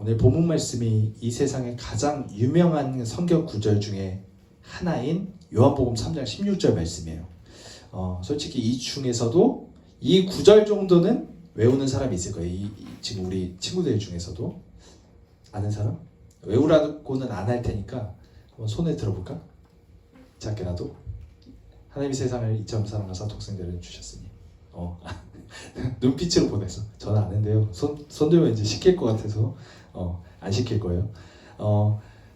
오늘 본문 말씀이 이 세상의 가장 유명한 성경 구절 중에 하나인 요한복음 3장 16절 말씀이에요. 솔직히 이 중에서도 이 구절 정도는 외우는 사람이 있을 거예요. 지금 우리 친구들 중에서도 아는 사람? 외우라고는 안 할 테니까 한번 손에 들어볼까? 작게라도 하나님이 세상을 이처럼 사랑하사 독생자를 주셨으니 눈빛으로 보내서 저는 아는데요. 손 들면 이제 시킬 것 같아서 안 시킬 거예요.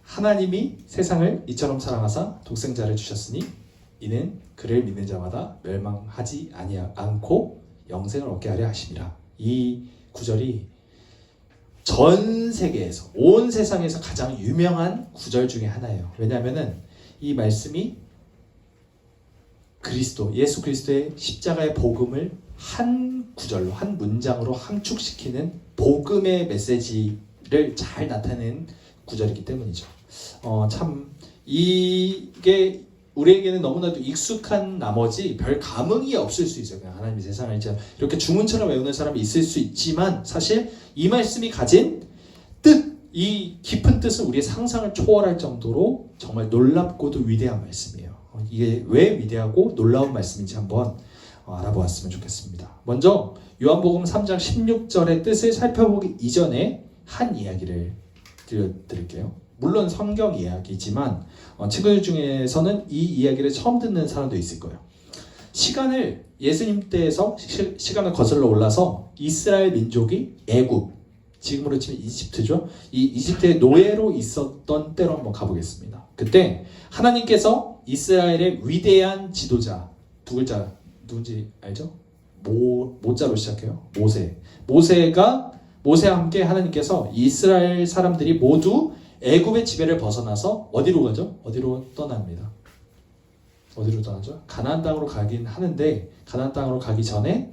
하나님이 세상을 이처럼 사랑하사 독생자를 주셨으니 이는 그를 믿는 자마다 멸망하지 않고 영생을 얻게 하려 하심이라. 이 구절이 전 세계에서 온 세상에서 가장 유명한 구절 중에 하나예요. 왜냐하면은 이 말씀이 예수 그리스도의 십자가의 복음을 한 구절로, 한 문장으로 함축시키는 복음의 메시지를 잘 나타내는 구절이기 때문이죠. 참 이게 우리에게는 너무나도 익숙한 나머지 별 감흥이 없을 수 있어요. 그냥 하나님이 세상을 이렇게 주문처럼 외우는 사람이 있을 수 있지만 사실 이 말씀이 가진 이 깊은 뜻은 우리의 상상을 초월할 정도로 정말 놀랍고도 위대한 말씀이에요. 이게 왜 위대하고 놀라운 말씀인지 한번 알아보았으면 좋겠습니다. 먼저 요한복음 3장 16절의 뜻을 살펴보기 이전에 한 이야기를 들려드릴게요. 물론 성경 이야기지만 친구들 중에서는 이 이야기를 처음 듣는 사람도 있을 거예요. 예수님 때에서 시간을 거슬러 올라서 이스라엘 민족이 애굽, 지금으로 치면 이집트죠. 이 이집트의 노예로 있었던 때로 한번 가보겠습니다. 그때 하나님께서 이스라엘의 위대한 지도자, 두 글자 누군지 알죠? 모자로 시작해요. 모세와 함께 하나님께서 이스라엘 사람들이 모두 애굽의 지배를 벗어나서 어디로 가죠? 어디로 떠납니다. 어디로 떠나죠? 가나안 땅으로 가긴 하는데 가나안 땅으로 가기 전에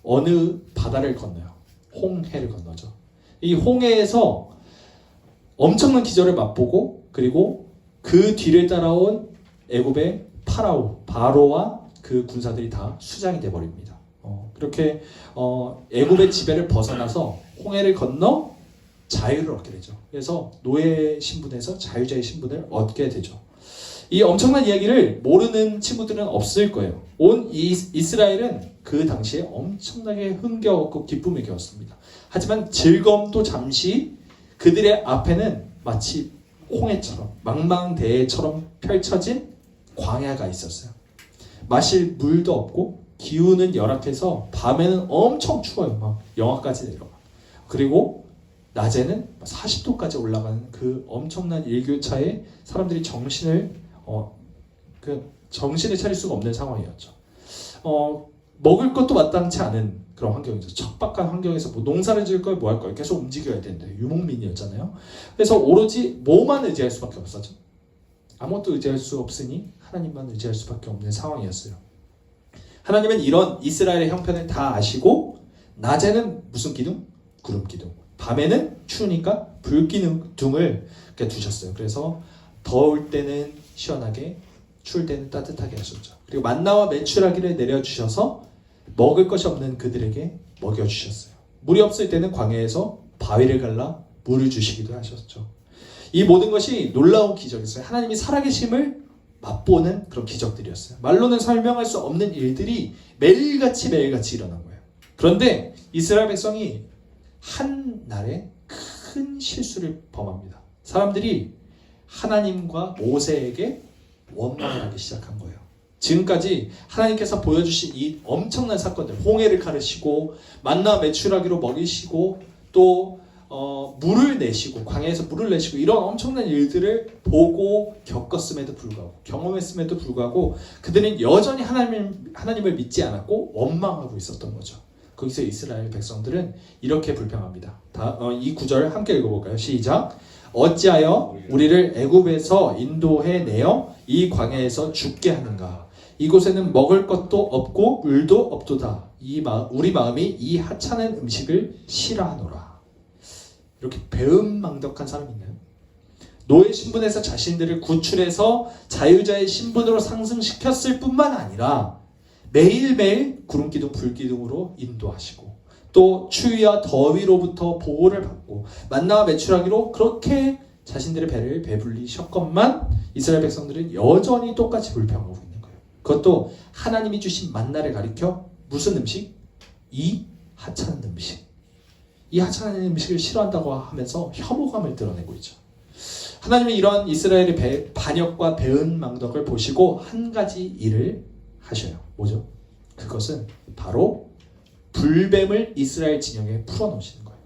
어느 바다를 건너요? 홍해를 건너죠. 이 홍해에서 엄청난 기적을 맛보고 그리고 그 뒤를 따라온 애굽의 바로와 그 군사들이 다 수장이 돼버립니다. 그렇게 애굽의 지배를 벗어나서 홍해를 건너 자유를 얻게 되죠. 그래서 노예 신분에서 자유자의 신분을 얻게 되죠. 이 엄청난 이야기를 모르는 친구들은 없을 거예요. 온 이스라엘은 그 당시에 엄청나게 흥겨웠고 기쁨을 겨웠습니다. 하지만 즐거움도 잠시 그들의 앞에는 마치 홍해처럼 망망대해처럼 펼쳐진 광야가 있었어요. 마실 물도 없고 기후는 열악해서 밤에는 엄청 추워요. 막 영하까지 내려가. 그리고 낮에는 40도까지 올라가는 그 엄청난 일교차에 사람들이 정신을 차릴 수가 없는 상황이었죠. 먹을 것도 마땅치 않은 그런 환경이죠. 척박한 환경에서 농사를 지을 걸 뭐 할 걸 계속 움직여야 되는데 유목민이었잖아요. 그래서 오로지 뭐만 의지할 수밖에 없었죠. 아무것도 의지할 수 없으니 하나님만 의지할 수밖에 없는 상황이었어요. 하나님은 이런 이스라엘의 형편을 다 아시고 낮에는 무슨 기둥? 구름 기둥. 밤에는 추우니까 불 기둥을 두셨어요. 그래서 더울 때는 시원하게, 추울 때는 따뜻하게 하셨죠. 그리고 만나와 메추라기를 내려주셔서 먹을 것이 없는 그들에게 먹여주셨어요. 물이 없을 때는 광야에서 바위를 갈라 물을 주시기도 하셨죠. 이 모든 것이 놀라운 기적이었어요. 하나님이 살아계심을 맛보는 그런 기적들이었어요. 말로는 설명할 수 없는 일들이 매일같이 일어난 거예요. 그런데 이스라엘 백성이 한 날에 큰 실수를 범합니다. 사람들이 하나님과 모세에게 원망을 하기 시작한 거예요. 지금까지 하나님께서 보여주신 이 엄청난 사건들, 홍해를 가르시고 만나 메추라기로 먹이시고 또 물을 내시고 광야에서 물을 내시고 이런 엄청난 일들을 보고 경험했음에도 불구하고 그들은 여전히 하나님을 믿지 않았고 원망하고 있었던 거죠. 거기서 이스라엘 백성들은 이렇게 불평합니다. 이 구절 함께 읽어볼까요? 시작. 어찌하여 우리를 애굽에서 인도해 내어 이 광야에서 죽게 하는가? 이곳에는 먹을 것도 없고 물도 없도다. 우리 마음이 이 하찮은 음식을 싫어하노라. 이렇게 배은망덕한 사람이 있나요? 노예 신분에서 자신들을 구출해서 자유자의 신분으로 상승시켰을 뿐만 아니라 매일매일 구름기둥 불기둥으로 인도하시고 또 추위와 더위로부터 보호를 받고 만나와 메추라기로 그렇게 자신들의 배를 배불리셨건만 이스라엘 백성들은 여전히 똑같이 불평하고 있는 거예요. 그것도 하나님이 주신 만나를 가리켜 무슨 음식? 이 하찮은 음식. 이 하찮은 음식을 싫어한다고 하면서 혐오감을 드러내고 있죠. 하나님은 이런 이스라엘의 반역과 배은망덕을 보시고 한 가지 일을 하셔요. 뭐죠? 그것은 바로 불뱀을 이스라엘 진영에 풀어놓으시는 거예요.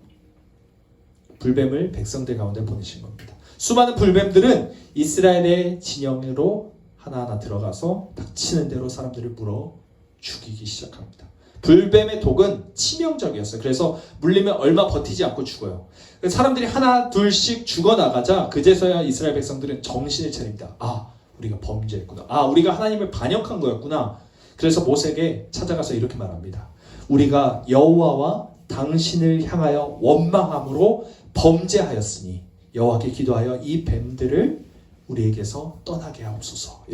불뱀을 백성들 가운데 보내신 겁니다. 수많은 불뱀들은 이스라엘의 진영으로 하나하나 들어가서 닥치는 대로 사람들을 물어 죽이기 시작합니다. 불뱀의 독은 치명적이었어요. 그래서 물리면 얼마 버티지 않고 죽어요. 사람들이 하나 둘씩 죽어나가자 그제서야 이스라엘 백성들은 정신을 차립니다. 아, 우리가 범죄했구나. 아, 우리가 하나님을 반역한 거였구나. 그래서 모세에게 찾아가서 이렇게 말합니다. 우리가 여호와와 당신을 향하여 원망함으로 범죄하였으니 여호와께 기도하여 이 뱀들을 우리에게서 떠나게 하옵소서.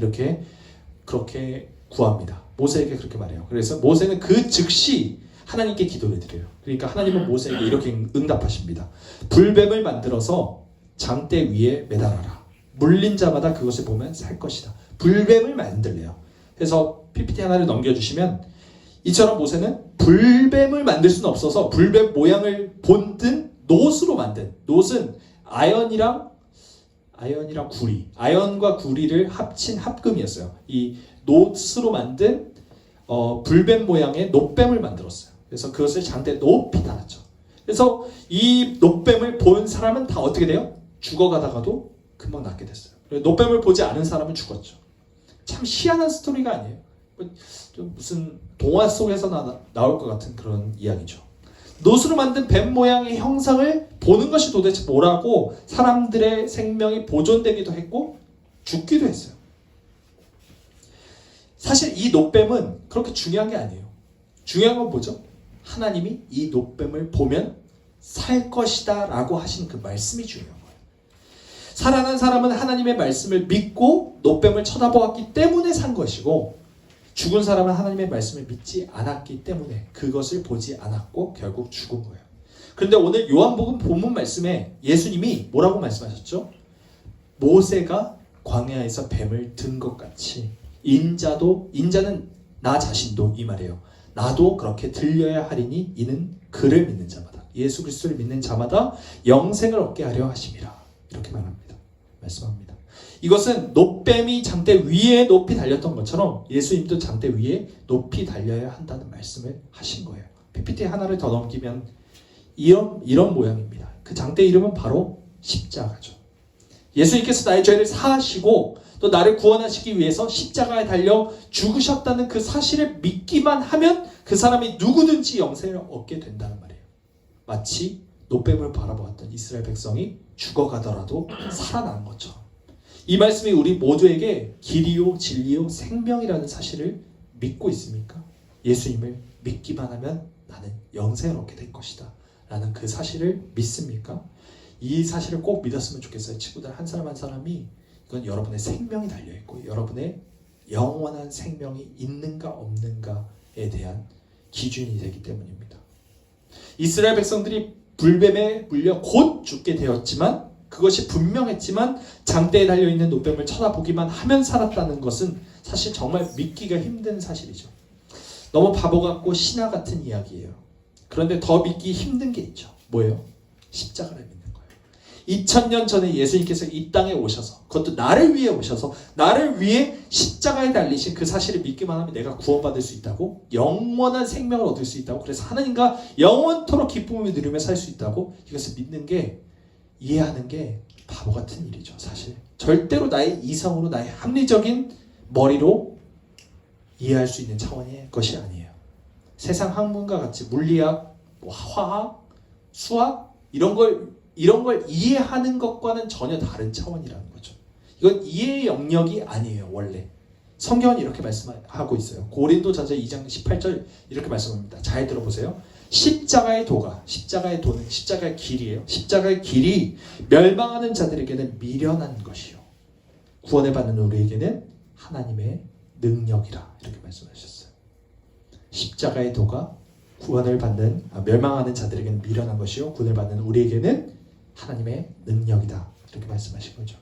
그렇게 구합니다. 모세에게 그렇게 말해요. 그래서 모세는 그 즉시 하나님께 기도를 드려요. 그러니까 하나님은 모세에게 이렇게 응답하십니다. 불뱀을 만들어서 장대 위에 매달아라. 물린 자마다 그것을 보면 살 것이다. 불뱀을 만들래요. 그래서 PPT 하나를 넘겨주시면 이처럼 모세는 불뱀을 만들 수는 없어서 불뱀 모양을 본뜬 놋으로 만든, 놋은 아연과 구리를 합친 합금이었어요. 이 놋으로 만든 불뱀 모양의 놋뱀을 만들었어요. 그래서 그것을 장대에 높이 달았죠. 그래서 이 놋뱀을 본 사람은 다 어떻게 돼요? 죽어가다가도 금방 낫게 됐어요. 놋뱀을 보지 않은 사람은 죽었죠. 참 희한한 스토리가 아니에요. 좀 무슨 동화 속에서 나올 것 같은 그런 이야기죠. 놋으로 만든 뱀 모양의 형상을 보는 것이 도대체 뭐라고 사람들의 생명이 보존되기도 했고 죽기도 했어요. 사실 이 놋뱀은 그렇게 중요한 게 아니에요. 중요한 건 뭐죠? 하나님이 이 놋뱀을 보면 살 것이다 라고 하신 그 말씀이 중요한 거예요. 살아난 사람은 하나님의 말씀을 믿고 놋뱀을 쳐다보았기 때문에 산 것이고, 죽은 사람은 하나님의 말씀을 믿지 않았기 때문에 그것을 보지 않았고 결국 죽은 거예요. 그런데 오늘 요한복음 본문 말씀에 예수님이 뭐라고 말씀하셨죠? 모세가 광야에서 뱀을 든 것 같이 인자는 나 자신도, 이 말이에요. 나도 그렇게 들려야 하리니 이는 그를 믿는 자마다, 예수 그리스도를 믿는 자마다 영생을 얻게 하려 하심이라. 이렇게 말씀합니다. 이것은 놋뱀이 장대 위에 높이 달렸던 것처럼 예수님도 장대 위에 높이 달려야 한다는 말씀을 하신 거예요. PPT 하나를 더 넘기면 이런 모양입니다. 그 장대 이름은 바로 십자가죠. 예수님께서 나의 죄를 사하시고 또 나를 구원하시기 위해서 십자가에 달려 죽으셨다는 그 사실을 믿기만 하면 그 사람이 누구든지 영생을 얻게 된다는 말이에요. 마치 놋뱀을 바라보았던 이스라엘 백성이 죽어가더라도 살아나는 것처럼 이 말씀이 우리 모두에게 길이요 진리요 생명이라는 사실을 믿고 있습니까? 예수님을 믿기만 하면 나는 영생을 얻게 될 것이다 라는 그 사실을 믿습니까? 이 사실을 꼭 믿었으면 좋겠어요. 친구들 한 사람 한 사람이 이건 여러분의 생명이 달려있고 여러분의 영원한 생명이 있는가 없는가에 대한 기준이 되기 때문입니다. 이스라엘 백성들이 불뱀에 물려 곧 죽게 되었지만, 그것이 분명했지만 장대에 달려있는 놋뱀을 쳐다보기만 하면 살았다는 것은 사실 정말 믿기가 힘든 사실이죠. 너무 바보 같고 신화 같은 이야기예요. 그런데 더 믿기 힘든 게 있죠. 뭐예요? 십자가를 믿는 거예요. 2000년 전에 예수님께서 이 땅에 오셔서, 그것도 나를 위해 오셔서 나를 위해 십자가에 달리신 그 사실을 믿기만 하면 내가 구원받을 수 있다고, 영원한 생명을 얻을 수 있다고, 그래서 하나님과 영원토록 기쁨을 누리며 살 수 있다고, 이것을 믿는 게, 이해하는 게 바보 같은 일이죠. 사실 절대로 나의 이성으로, 나의 합리적인 머리로 이해할 수 있는 차원의 것이 아니에요. 세상 학문과 같이 물리학, 화학, 수학 이런 걸 이해하는 것과는 전혀 다른 차원이라는 거죠. 이건 이해의 영역이 아니에요. 원래 성경은 이렇게 말씀하고 있어요. 고린도전서 2장 18절 이렇게 말씀합니다. 잘 들어보세요. 십자가의 도는 십자가의 길이에요. 십자가의 길이 멸망하는 자들에게는 미련한 것이요, 구원을 받는 우리에게는 하나님의 능력이라. 이렇게 말씀하셨어요. 십자가의 도가 구원을 받는 멸망하는 자들에게는 미련한 것이요 구원을 받는 우리에게는 하나님의 능력이다. 이렇게 말씀하신 거죠.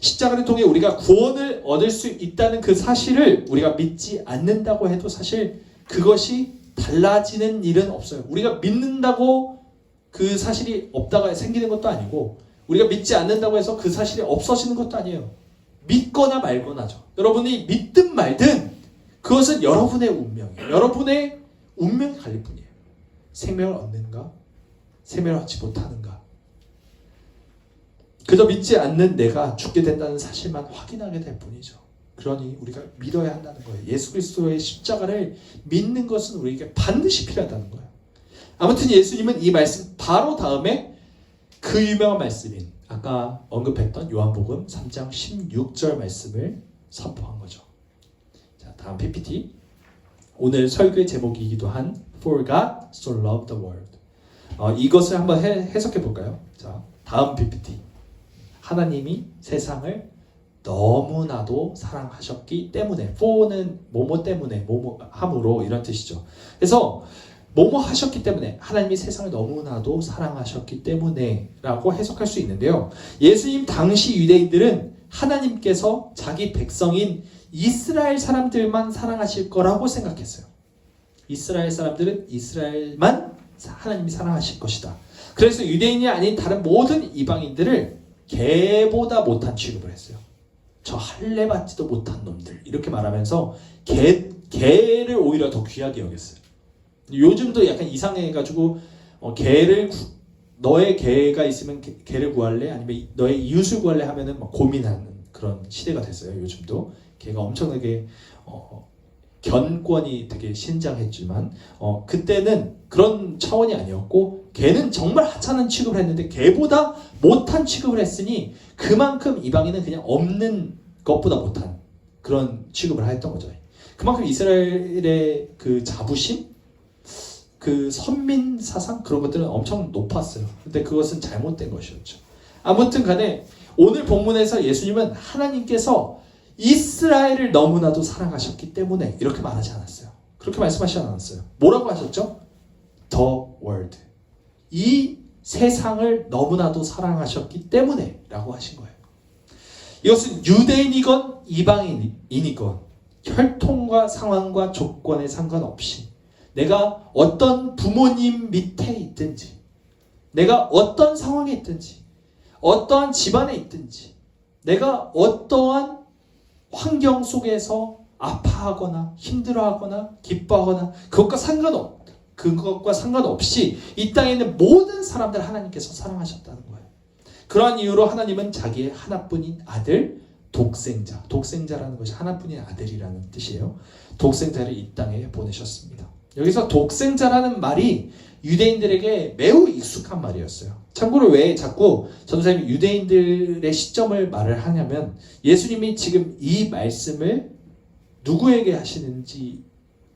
십자가를 통해 우리가 구원을 얻을 수 있다는 그 사실을 우리가 믿지 않는다고 해도 사실 그것이 달라지는 일은 없어요. 우리가 믿는다고 그 사실이 없다가 생기는 것도 아니고 우리가 믿지 않는다고 해서 그 사실이 없어지는 것도 아니에요. 믿거나 말거나죠. 여러분이 믿든 말든 그것은 여러분의 운명이에요. 여러분의 운명이 갈릴 뿐이에요. 생명을 얻는가? 생명을 얻지 못하는가? 그저 믿지 않는 내가 죽게 된다는 사실만 확인하게 될 뿐이죠. 그러니 우리가 믿어야 한다는 거예요. 예수 그리스도의 십자가를 믿는 것은 우리에게 반드시 필요하다는 거예요. 아무튼 예수님은 이 말씀 바로 다음에 그 유명한 말씀인 아까 언급했던 요한복음 3장 16절 말씀을 선포한 거죠. 자, 다음 PPT. 오늘 설교의 제목이기도 한 For God so loved the world. 이것을 한번 해석해 볼까요? 자, 다음 PPT. 하나님이 세상을 너무나도 사랑하셨기 때문에, for는 뭐뭐 때문에, 뭐뭐 함으로 이런 뜻이죠. 그래서 뭐뭐 하셨기 때문에, 하나님이 세상을 너무나도 사랑하셨기 때문에 라고 해석할 수 있는데요. 예수님 당시 유대인들은 하나님께서 자기 백성인 이스라엘 사람들만 사랑하실 거라고 생각했어요. 이스라엘 사람들은 이스라엘만 하나님이 사랑하실 것이다. 그래서 유대인이 아닌 다른 모든 이방인들을 개보다 못한 취급을 했어요. 저 할례 받지도 못한 놈들 이렇게 말하면서 개를 오히려 더 귀하게 여겼어요. 요즘도 약간 이상해가지고 너의 개가 있으면 개를 구할래? 아니면 너의 이웃을 구할래? 하면은 막 고민하는 그런 시대가 됐어요. 요즘도 개가 엄청나게 견권이 되게 신장했지만 그때는 그런 차원이 아니었고 개는 정말 하찮은 취급을 했는데 개보다 못한 취급을 했으니 그만큼 이방인은 그냥 없는 것보다 못한 그런 취급을 했던 거죠. 그만큼 이스라엘의 그 자부심, 그 선민 사상 그런 것들은 엄청 높았어요. 근데 그것은 잘못된 것이었죠. 아무튼 간에 오늘 본문에서 예수님은 하나님께서 이스라엘을 너무나도 사랑하셨기 때문에 이렇게 말하지 않았어요. 그렇게 말씀하시지 않았어요. 뭐라고 하셨죠? The world. 이 세상을 너무나도 사랑하셨기 때문에 라고 하신 거예요. 이것은 유대인이건 이방인이건 혈통과 상황과 조건에 상관없이 내가 어떤 부모님 밑에 있든지 내가 어떤 상황에 있든지 어떠한 집안에 있든지 내가 어떠한 환경 속에서 아파하거나 힘들어하거나 기뻐하거나 그것과 상관없이 이 땅에 있는 모든 사람들 하나님께서 사랑하셨다는 거예요. 그러한 이유로 하나님은 자기의 하나뿐인 아들 독생자라는 것이 하나뿐인 아들이라는 뜻이에요. 독생자를 이 땅에 보내셨습니다. 여기서 독생자라는 말이 유대인들에게 매우 익숙한 말이었어요. 참고로 왜 자꾸 전도사님이 유대인들의 시점을 말을 하냐면 예수님이 지금 이 말씀을 누구에게 하시는지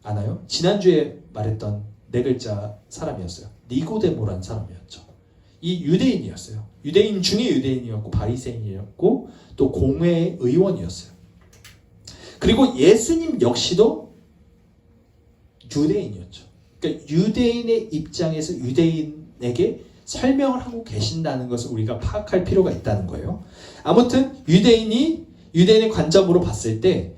아나요? 지난주에 말했던 네 글자 사람이었어요. 니고데모라는 사람이었죠. 이 유대인이었어요. 유대인 중에 유대인이었고 바리새인이었고 또 공회 의원이었어요. 그리고 예수님 역시도 유대인이었죠. 그러니까 유대인의 입장에서 유대인에게 설명을 하고 계신다는 것을 우리가 파악할 필요가 있다는 거예요. 아무튼 유대인의 관점으로 봤을 때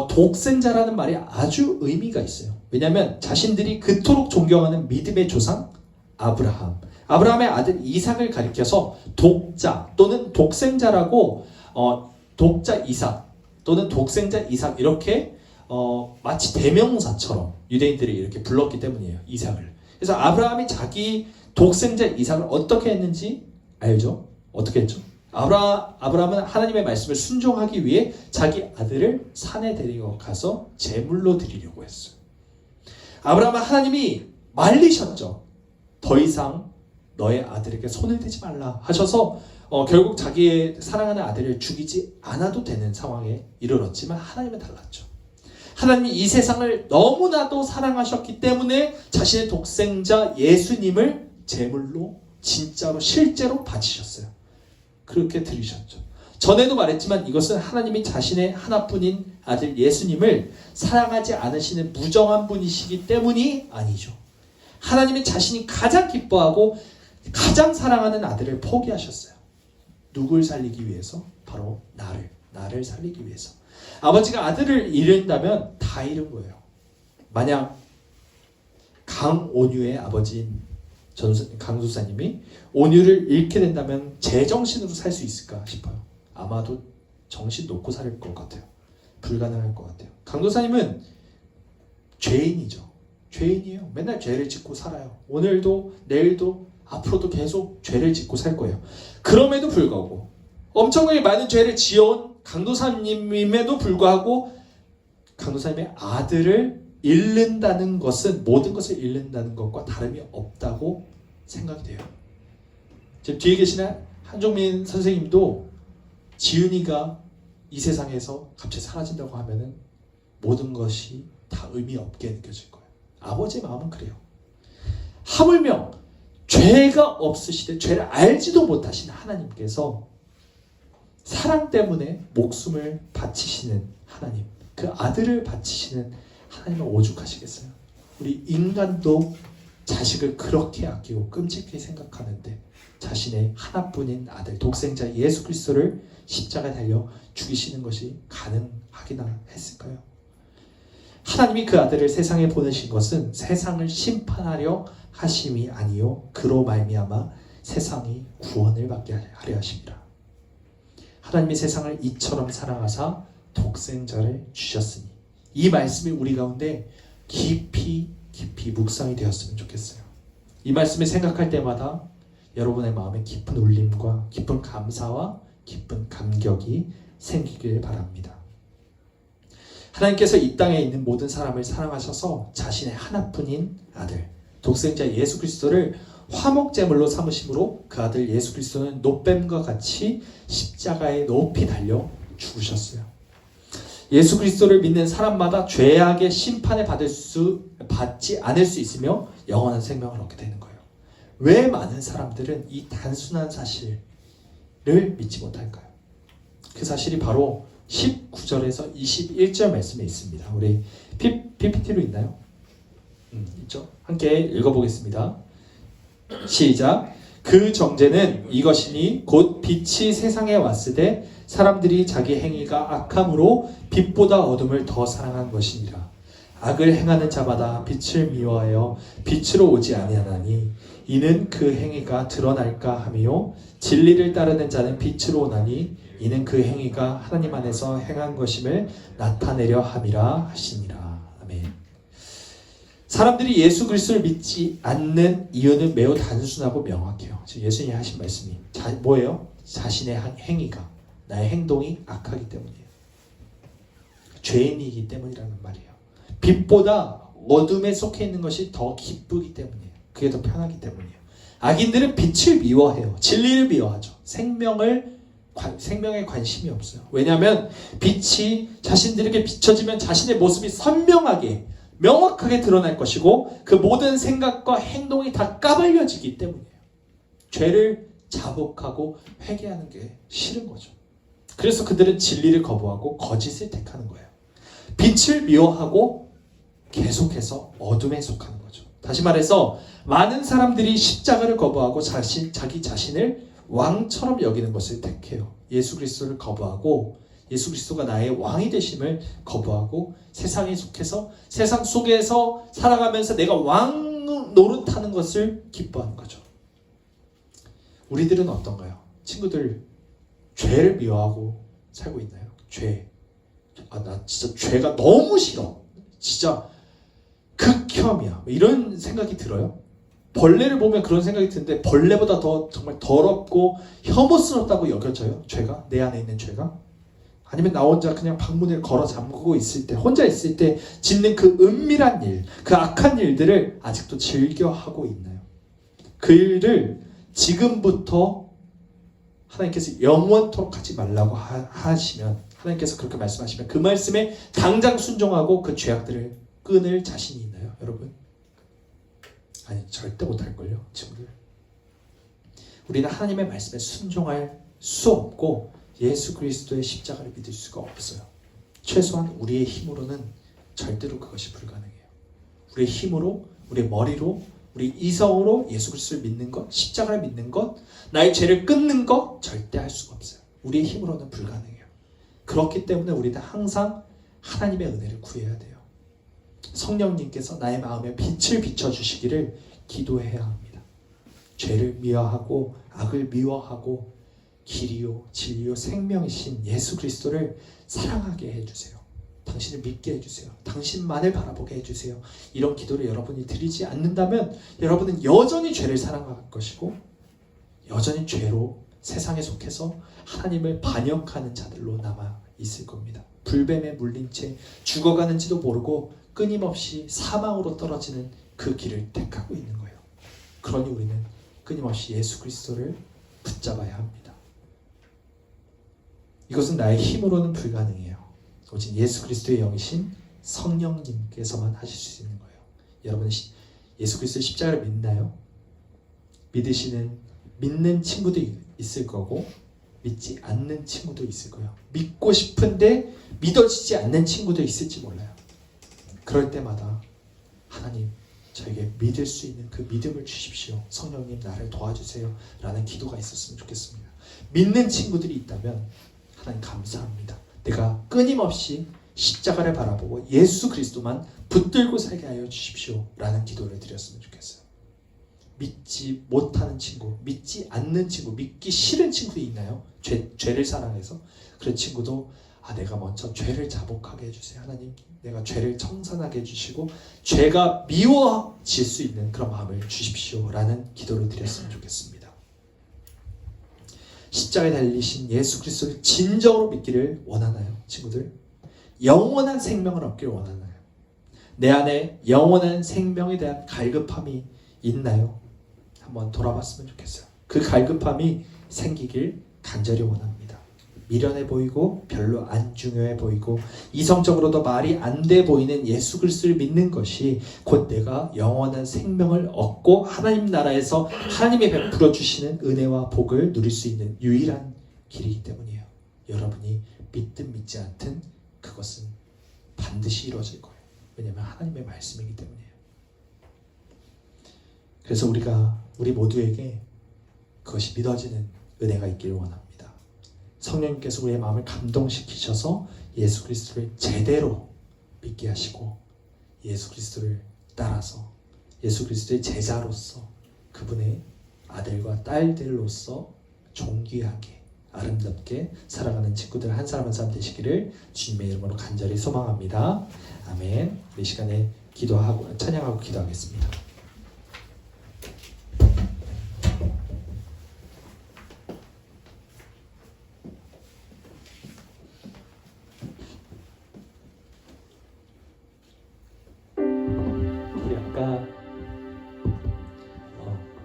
독생자라는 말이 아주 의미가 있어요. 왜냐하면 자신들이 그토록 존경하는 믿음의 조상 아브라함의 아들 이삭을 가리켜서 독자 또는 독생자라고 독자 이삭 또는 독생자 이삭 이렇게 마치 대명사처럼 유대인들이 이렇게 불렀기 때문이에요. 이삭을. 그래서 아브라함이 자기 독생자 이삭을 어떻게 했는지 알죠? 어떻게 했죠? 아브라함은 하나님의 말씀을 순종하기 위해 자기 아들을 산에 데리고 가서 제물로 드리려고 했어요. 아브라함은 하나님이 말리셨죠. 더 이상 너의 아들에게 손을 대지 말라 하셔서 결국 자기의 사랑하는 아들을 죽이지 않아도 되는 상황에 이르렀지만 하나님은 달랐죠. 하나님이 이 세상을 너무나도 사랑하셨기 때문에 자신의 독생자 예수님을 제물로 진짜로 실제로 바치셨어요. 그렇게 드리셨죠. 전에도 말했지만 이것은 하나님이 자신의 하나뿐인 아들 예수님을 사랑하지 않으시는 무정한 분이시기 때문이 아니죠. 하나님은 자신이 가장 기뻐하고 가장 사랑하는 아들을 포기하셨어요. 누굴 살리기 위해서? 바로 나를 살리기 위해서. 아버지가 아들을 잃는다면 다 잃은 거예요. 만약 강온유의 아버지인 강도사님이 온유를 잃게 된다면 제정신으로 살 수 있을까 싶어요. 아마도 정신 놓고 살 것 같아요. 불가능할 것 같아요. 강도사님은 죄인이죠. 죄인이에요. 맨날 죄를 짓고 살아요. 오늘도 내일도 앞으로도 계속 죄를 짓고 살 거예요. 그럼에도 불구하고 엄청나게 많은 죄를 지어온 강도사님임에도 불구하고 강도사님의 아들을 잃는다는 것은 모든 것을 잃는다는 것과 다름이 없다고 생각이 돼요. 지금 뒤에 계시는 한종민 선생님도 지은이가 이 세상에서 갑자기 사라진다고 하면은 모든 것이 다 의미 없게 느껴질 거예요. 아버지의 마음은 그래요. 하물며 죄가 없으시되 죄를 알지도 못하신 하나님께서 사랑 때문에 목숨을 바치시는 하나님, 그 아들을 바치시는 하나님은 오죽하시겠어요. 우리 인간도 자식을 그렇게 아끼고 끔찍히 생각하는데 자신의 하나뿐인 아들, 독생자 예수 그리스도를 십자가에 달려 죽이시는 것이 가능하기나 했을까요? 하나님이 그 아들을 세상에 보내신 것은 세상을 심판하려 하심이 아니요 그로 말미암아 세상이 구원을 받게 하려 하심이라. 하나님이 세상을 이처럼 사랑하사 독생자를 주셨으니, 이 말씀이 우리 가운데 깊이 묵상이 되었으면 좋겠어요. 이 말씀을 생각할 때마다 여러분의 마음에 깊은 울림과 깊은 감사와 깊은 감격이 생기길 바랍니다. 하나님께서 이 땅에 있는 모든 사람을 사랑하셔서 자신의 하나뿐인 아들, 독생자 예수 그리스도를 화목제물로 삼으심으로 그 아들 예수 그리스도는 노뱀과 같이 십자가에 높이 달려 죽으셨어요. 예수 그리스도를 믿는 사람마다 죄악의 심판을 받지 않을 수 있으며 영원한 생명을 얻게 되는 거예요. 왜 많은 사람들은 이 단순한 사실을 믿지 못할까요? 그 사실이 바로 19절에서 21절 말씀에 있습니다. 우리 PPT로 있나요? 있죠? 함께 읽어보겠습니다. 시작. 그 정죄는 이것이니 곧 빛이 세상에 왔으되 사람들이 자기 행위가 악함으로 빛보다 어둠을 더 사랑한 것이니라. 악을 행하는 자마다 빛을 미워하여 빛으로 오지 아니하나니 이는 그 행위가 드러날까 하며 진리를 따르는 자는 빛으로 오나니 이는 그 행위가 하나님 안에서 행한 것임을 나타내려 함이라 하시니라. 아멘. 사람들이 예수 그리스도를 믿지 않는 이유는 매우 단순하고 명확해요. 지금 예수님이 하신 말씀이 뭐예요? 자신의 행위가, 나의 행동이 악하기 때문이에요. 죄인이기 때문이라는 말이에요. 빛보다 어둠에 속해 있는 것이 더 기쁘기 때문이에요. 그게 더 편하기 때문이에요. 악인들은 빛을 미워해요. 진리를 미워하죠. 생명에 관심이 없어요. 왜냐하면 빛이 자신들에게 비춰지면 자신의 모습이 선명하게 명확하게 드러날 것이고 그 모든 생각과 행동이 다 까발려지기 때문이에요. 죄를 자복하고 회개하는 게 싫은 거죠. 그래서 그들은 진리를 거부하고 거짓을 택하는 거예요. 빛을 미워하고 계속해서 어둠에 속하는 거죠. 다시 말해서 많은 사람들이 십자가를 거부하고 자기 자신을 왕처럼 여기는 것을 택해요. 예수 그리스도를 거부하고 예수 그리스도가 나의 왕이 되심을 거부하고 세상에 속해서 세상 속에서 살아가면서 내가 왕 노릇하는 것을 기뻐하는 거죠. 우리들은 어떤가요? 친구들, 죄를 미워하고 살고 있나요? 죄. 나 진짜 죄가 너무 싫어. 진짜 극혐이야. 이런 생각이 들어요? 벌레를 보면 그런 생각이 드는데 벌레보다 더 정말 더럽고 혐오스럽다고 여겨져요? 죄가? 내 안에 있는 죄가? 아니면 나 혼자 그냥 방문을 걸어 잠그고 있을 때, 혼자 있을 때 짓는 그 은밀한 일, 그 악한 일들을 아직도 즐겨하고 있나요? 그 일을 지금부터 하나님께서 영원토록 하지 말라고 하시면, 하나님께서 그렇게 말씀하시면 그 말씀에 당장 순종하고 그 죄악들을 끊을 자신이 있나요, 여러분? 아니, 절대 못할걸요, 친구들. 우리는 하나님의 말씀에 순종할 수 없고 예수 그리스도의 십자가를 믿을 수가 없어요. 최소한 우리의 힘으로는 절대로 그것이 불가능해요. 우리의 힘으로, 우리의 머리로 우리 이성으로 예수 그리스도를 믿는 것, 십자가를 믿는 것, 나의 죄를 끊는 것 절대 할 수가 없어요. 우리의 힘으로는 불가능해요. 그렇기 때문에 우리는 항상 하나님의 은혜를 구해야 돼요. 성령님께서 나의 마음에 빛을 비춰주시기를 기도해야 합니다. 죄를 미워하고 악을 미워하고 길이요 진리요 생명이신 예수 그리스도를 사랑하게 해주세요. 당신을 믿게 해주세요. 당신만을 바라보게 해주세요. 이런 기도를 여러분이 드리지 않는다면 여러분은 여전히 죄를 사랑할 것이고 여전히 죄로 세상에 속해서 하나님을 반역하는 자들로 남아 있을 겁니다. 불뱀에 물린 채 죽어가는지도 모르고 끊임없이 사망으로 떨어지는 그 길을 택하고 있는 거예요. 그러니 우리는 끊임없이 예수 그리스도를 붙잡아야 합니다. 이것은 나의 힘으로는 불가능해요. 오직 예수 그리스도의 영이신 성령님께서만 하실 수 있는 거예요. 여러분 예수 그리스도의 십자가를 믿나요? 믿는 친구도 있을 거고 믿지 않는 친구도 있을 거예요. 믿고 싶은데 믿어지지 않는 친구도 있을지 몰라요. 그럴 때마다 하나님 저에게 믿을 수 있는 그 믿음을 주십시오. 성령님 나를 도와주세요 라는 기도가 있었으면 좋겠습니다. 믿는 친구들이 있다면 하나님 감사합니다. 내가 끊임없이 십자가를 바라보고 예수 그리스도만 붙들고 살게 하여 주십시오 라는 기도를 드렸으면 좋겠어요. 믿지 못하는 친구, 믿지 않는 친구, 믿기 싫은 친구 있나요? 죄를 사랑해서 그런 친구도 내가 먼저 죄를 자복하게 해주세요. 하나님 내가 죄를 청산하게 해주시고 죄가 미워질 수 있는 그런 마음을 주십시오 라는 기도를 드렸으면 좋겠습니다. 십자가에 달리신 예수 그리스도를 진정으로 믿기를 원하나요? 친구들? 영원한 생명을 얻기를 원하나요? 내 안에 영원한 생명에 대한 갈급함이 있나요? 한번 돌아봤으면 좋겠어요. 그 갈급함이 생기길 간절히 원합니다. 미련해 보이고 별로 안 중요해 보이고 이성적으로도 말이 안 돼 보이는 예수 그리스도를 믿는 것이 곧 내가 영원한 생명을 얻고 하나님 나라에서 하나님이 베풀어 주시는 은혜와 복을 누릴 수 있는 유일한 길이기 때문이에요. 여러분이 믿든 믿지 않든 그것은 반드시 이루어질 거예요. 왜냐하면 하나님의 말씀이기 때문이에요. 그래서 우리 모두에게 그것이 믿어지는 은혜가 있기를 원합니다. 성령님께서 우리의 마음을 감동시키셔서 예수 그리스도를 제대로 믿게 하시고 예수 그리스도를 따라서 예수 그리스도의 제자로서 그분의 아들과 딸들로서 존귀하게 아름답게 살아가는 친구들 한 사람 한 사람 되시기를 주님의 이름으로 간절히 소망합니다. 아멘. 이 시간에 기도하고 찬양하고 기도하겠습니다.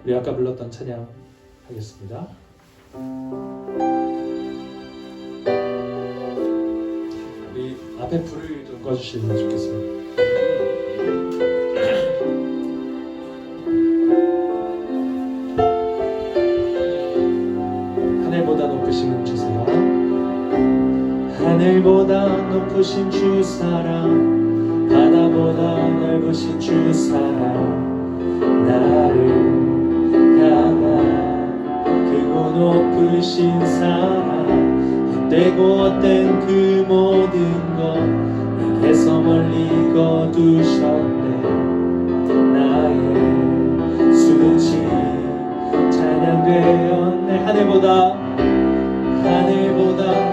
우리 아까 불렀던 찬양 하겠습니다. 우리 앞에 불을 좀 꺼주시면 좋겠습니다. 하늘보다 높으신 주세요. 하늘보다 높으신 주 사랑, 바다보다 넓으신 주 사랑, 나를 크고 높으신 사랑, 헛되고 헛된 그 모든 것 내게서 멀리 거두셨네. 나의 수치 찬양되었네. 하늘보다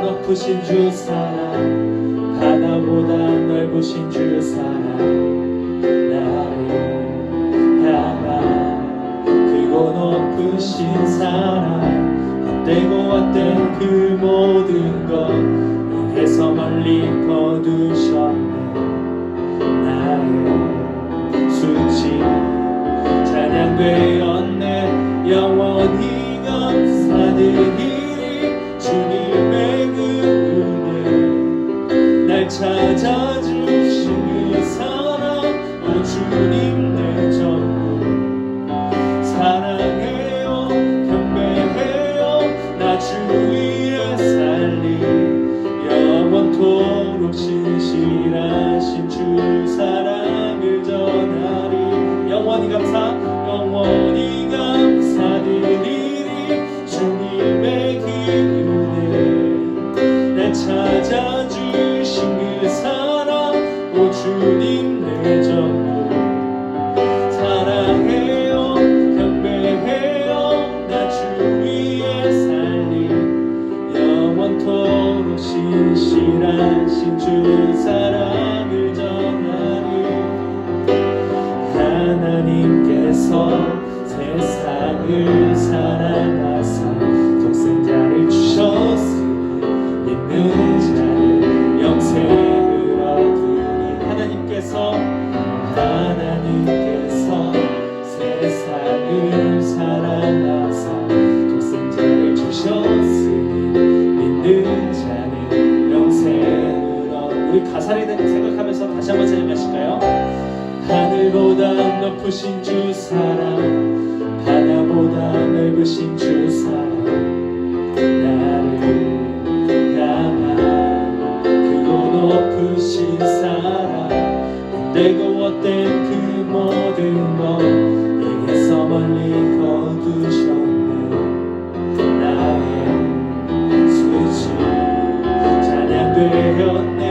높으신 주 사랑, 바다보다 넓으신 주 사랑, 나를 향한 크고 높으신 사랑, 헛되고 헛된 그 모든 것 내게서 멀리 거두셨네. 나의 수치 찬양되었네. 영원히 감사드리리 주님의 그 은혜, 날 찾아주신 그 사랑, 오 주님 내 전부 사랑해요 경배해요. 나 주 위에 살리 영원토록 신실하신 주 사랑을 전하리. 영원히 감사 높으신 주 사랑, 바다보다 넓으신 주 사랑, 나를 향한 크고 높으신 사랑, 뜨거웠던 그 모든 것 내게서 멀리 거두셨네. 나의 수치 찬양되었네.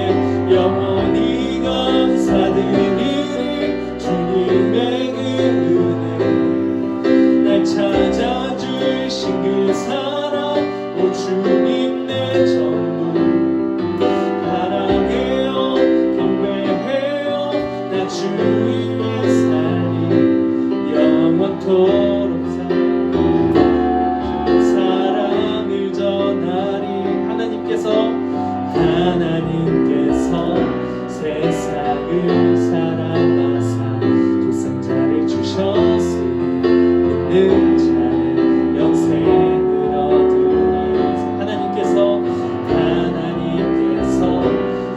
영원히 감사드리리 주님의 그 은혜, 날 찾아주신 그 사랑, 오 주님 내 전부 사랑해요 경배해요. 나 주 위에 살리 영원토록 사랑을 전하리. 하나님께서 세상을 사랑하사 독생자를 주셨으니 믿는 자는 영생을 얻으리. 하나님께서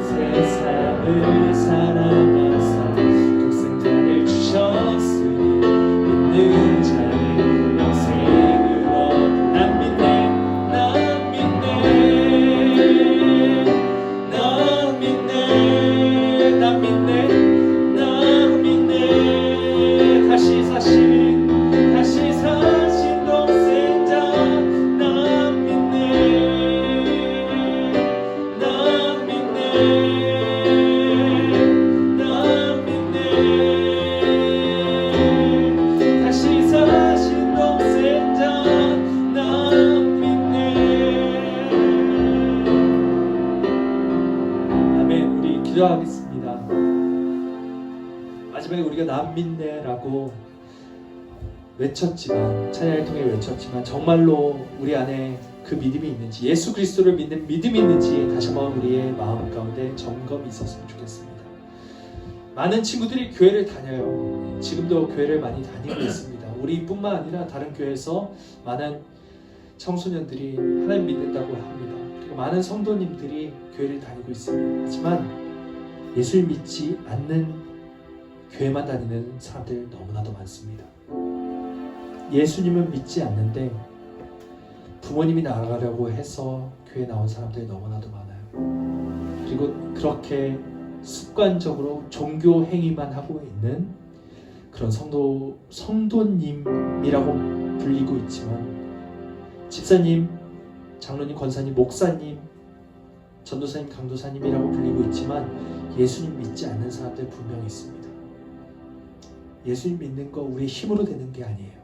세상을 사랑하사 독생자를 주셨으니 믿는 자는 영생을 얻으리. 난 믿네, 난 믿네, 난 믿네, 난 믿네, 난 믿네. 다시 사신 독생자 난 믿네, 난 믿네, 난 믿네. 다시 사신 독생자 난 믿네. 아멘. 우리 기도하겠습니다. 마지막에 우리가 난 믿네라고 외쳤지만, 찬양을 통해 외쳤지만, 정말로 우리 안에 그 믿음이 있는지, 예수 그리스도를 믿는 믿음이 있는지 다시 한번 우리의 마음 가운데 점검이 있었으면 좋겠습니다. 많은 친구들이 교회를 다녀요. 지금도 교회를 많이 다니고 있습니다. 우리뿐만 아니라 다른 교회에서 많은 청소년들이 하나님 믿는다고 합니다. 그리고 많은 성도님들이 교회를 다니고 있습니다. 하지만 예수를 믿지 않는 교회만 다니는 사람들 너무나도 많습니다. 예수님은 믿지 않는데 부모님이 나가려고 해서 교회 나온 사람들이 너무나도 많아요. 그리고 그렇게 습관적으로 종교 행위만 하고 있는 그런 성도님이라고 불리고 있지만, 집사님, 장로님, 권사님, 목사님, 전도사님, 강도사님이라고 불리고 있지만 예수님 믿지 않는 사람들 분명히 있습니다. 예수님 믿는 거 우리의 힘으로 되는 게 아니에요.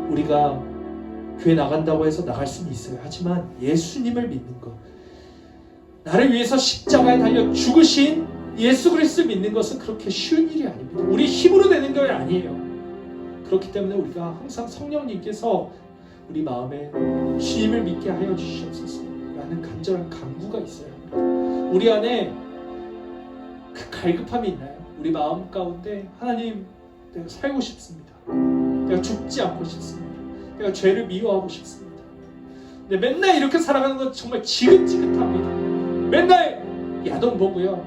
우리가 교회 나간다고 해서 나갈 수는 있어요. 하지만 예수님을 믿는 것, 나를 위해서 십자가에 달려 죽으신 예수 그리스도 믿는 것은 그렇게 쉬운 일이 아닙니다. 우리 힘으로 되는 게 아니에요. 그렇기 때문에 우리가 항상 성령님께서 우리 마음에 주님을 믿게 하여 주시옵소서 라는 간절한 간구가 있어야 합니다. 우리 안에 그 갈급함이 있나요? 우리 마음 가운데 하나님, 내가 살고 싶습니다. 내가 죽지 않고 싶습니다. 내가 죄를 미워하고 싶습니다. 근데 맨날 이렇게 살아가는 건 정말 지긋지긋합니다. 맨날 야동 보고요.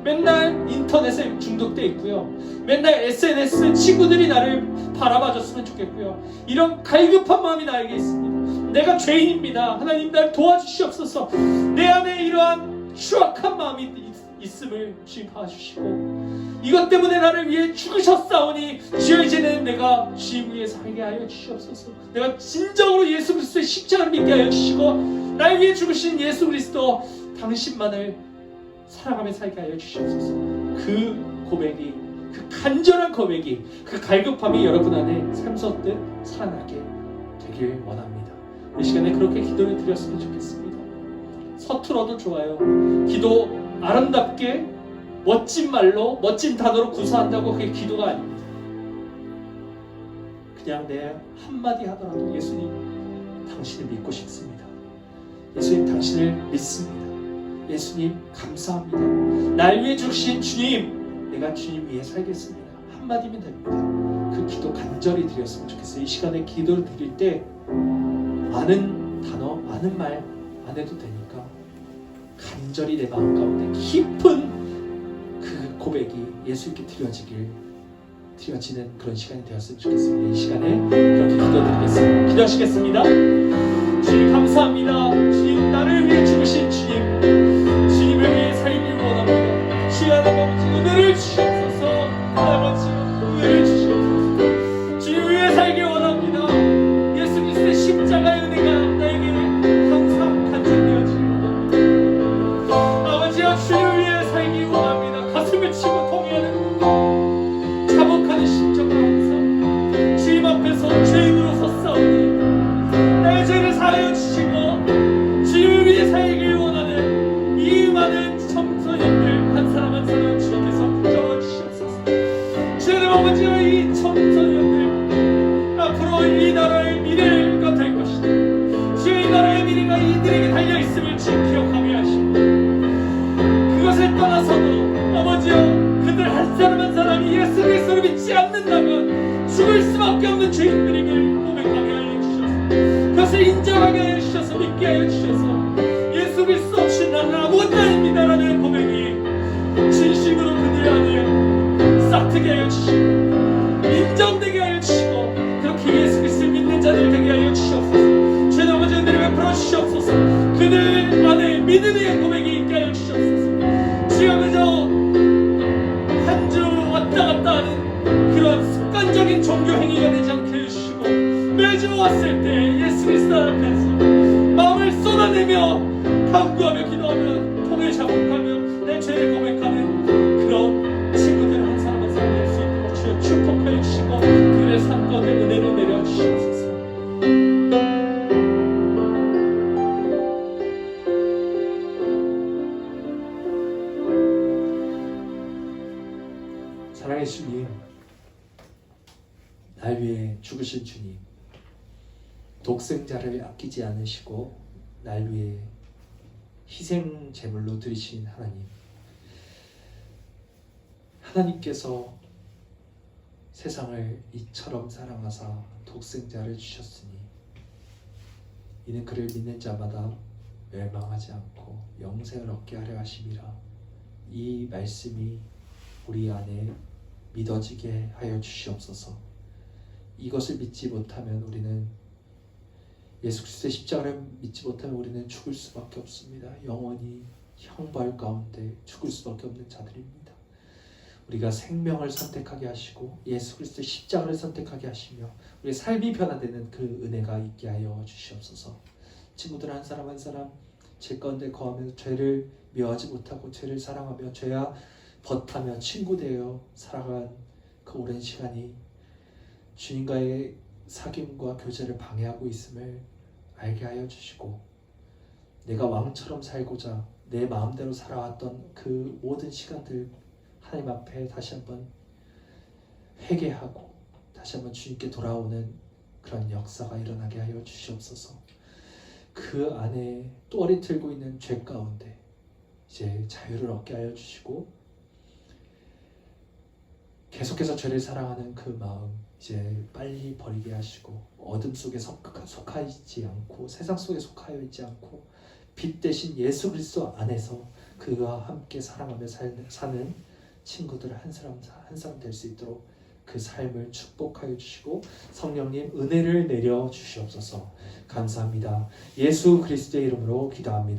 맨날 인터넷에 중독돼 있고요. 맨날 SNS 친구들이 나를 바라봐줬으면 좋겠고요. 이런 갈급한 마음이 나에게 있습니다. 내가 죄인입니다. 하나님, 날 도와주시옵소서. 내 안에 이러한 추악한 마음이 있음을 주님 봐주시고, 이것 때문에 나를 위해 죽으셨사오니 주여 이제는 내가 주님 위해 살게 하여 주시옵소서. 내가 진정으로 예수 그리스도의 십자가를 믿게 하여 주시고, 나를 위해 죽으신 예수 그리스도 당신만을 사랑하며 살게 하여 주시옵소서. 그 고백이, 그 간절한 고백이, 그 갈급함이 여러분 안에 샘솟듯 살아나게 되길 원합니다. 이 시간에 그렇게 기도를 드렸으면 좋겠습니다. 서툴어도 좋아요. 기도 아름답게 멋진 말로, 멋진 단어로 구사한다고 그게 기도가 아닙니다. 그냥 내 한마디 하더라도 예수님, 당신을 믿고 싶습니다. 예수님, 당신을 믿습니다. 예수님, 감사합니다. 날 위해 주신 주님, 내가 주님 위해 살겠습니다. 한마디면 됩니다. 그 기도 간절히 드렸으면 좋겠어요. 이 시간에 기도를 드릴 때 많은 단어, 많은 말 안 해도 되니까 간절히 내 마음 가운데 깊은 그 고백이 예수님께 드려지길 드려지는 그런 시간이 되었으면 좋겠습니다. 이 시간에 그렇게 기도드리겠습니다. 기도하시겠습니다. 주님 감사합니다. 주님 나를 위해 죽으신 주님, 주님을 위해 살기를 원합니다. 주여 아버지 은혜를 주시옵소서. 아버지 은혜를 주시옵소서. 주님 위해 살기 원합니다. 예수 그리스도의 십자가의 은혜가 나에게 항상 간증되어지기 원합니다. 아버지여 주님 위해 살기 원합니다. 가슴을 치고 통해하는 자복하는 심정으로 항상 주님 앞에서 죄인으로 섰사오니 나의 죄를 사하여 주시고 주님을 위해 살길 원하는 이 많은 청소년들 한 사람 한 사람 주님께서 붙잡아 주시옵소서. 주님 아버지여 이 청소년들 앞으로 이 나라의 미래가 될 것이다. 주의 이 나라의 미래가 이들에게 달려있음을 지금 기억하게 하시고 그것을 떠나서도 아버지여 그들 한 사람 한 사람이 예수 그리스도를 믿지 않는다면 죽을 수밖에 없는 죄인들임을 고백하게 하여 주셔서 그것을 인정하게 하여 주셔서 믿게 하여 주셔서 예수 그리스도 없이 나는 아무것도 아닙니다라는 고백이 진심으로 그들 안에 싹트게 하여 주시고 인정되게 하여 주시고 그렇게 예수 그리스도를 믿는 자들 되게 하여 주시옵소서. 주님 아버지 은혜를 베풀어 주시옵소서. 그들 안에 믿음의 고백이 있게 하여 주시옵소서. 주여 그저 한 주 왔다 갔다 하는 그런 습관적인 종교 행위가 되지 않게 해주시고 매주 왔을 때 예수 그리스도 앞에서 마음을 쏟아내며 간구하며 기도하며 통을 자복하며 내 죄를 고백하는 그런 친구들 한 사람 한 사람 될 수 있도록 주여 축복하여 주시고 그들의 삶 가운데 은혜를 내려 주시옵소서. 사랑의 주님, 날 위해 죽으신 주님, 독생자를 아끼지 않으시고 날 위해 희생 제물로 드리신 하나님, 하나님께서 세상을 이처럼 사랑하사 독생자를 주셨으니 이는 그를 믿는 자마다 멸망하지 않고 영생을 얻게 하려 하심이라. 이 말씀이 우리 안에 믿어지게 하여 주시옵소서. 이것을 믿지 못하면 우리는 예수 그리스도의 십자가를 믿지 못하면 우리는 죽을 수밖에 없습니다. 영원히 형벌 가운데 죽을 수밖에 없는 자들입니다. 우리가 생명을 선택하게 하시고 예수 그리스도의 십자가를 선택하게 하시며 우리의 삶이 변화되는 그 은혜가 있게 하여 주시옵소서. 친구들 한 사람 한 사람 죄 가운데 거하면서 죄를 미워하지 못하고 죄를 사랑하며 죄와 벗하며 친구 되어 살아간 그 오랜 시간이 주님과의 사귐과 교제를 방해하고 있음을 알게 하여 주시고 내가 왕처럼 살고자 내 마음대로 살아왔던 그 모든 시간들 하나님 앞에 다시 한번 회개하고 다시 한번 주님께 돌아오는 그런 역사가 일어나게 하여 주시옵소서. 그 안에 또리 틀고 있는 죄 가운데 이제 자유를 얻게 하여 주시고 계속해서 죄를 사랑하는 그 마음 이제 빨리 버리게 하시고 어둠 속에 속하 있지 않고 세상 속에 속하여 있지 않고 빛 대신 예수 그리스도 안에서 그와 함께 사랑하며 사는 친구들 한 사람 한 사람 될 수 있도록 그 삶을 축복하여 주시고 성령님 은혜를 내려 주시옵소서. 감사합니다. 예수 그리스도의 이름으로 기도합니다.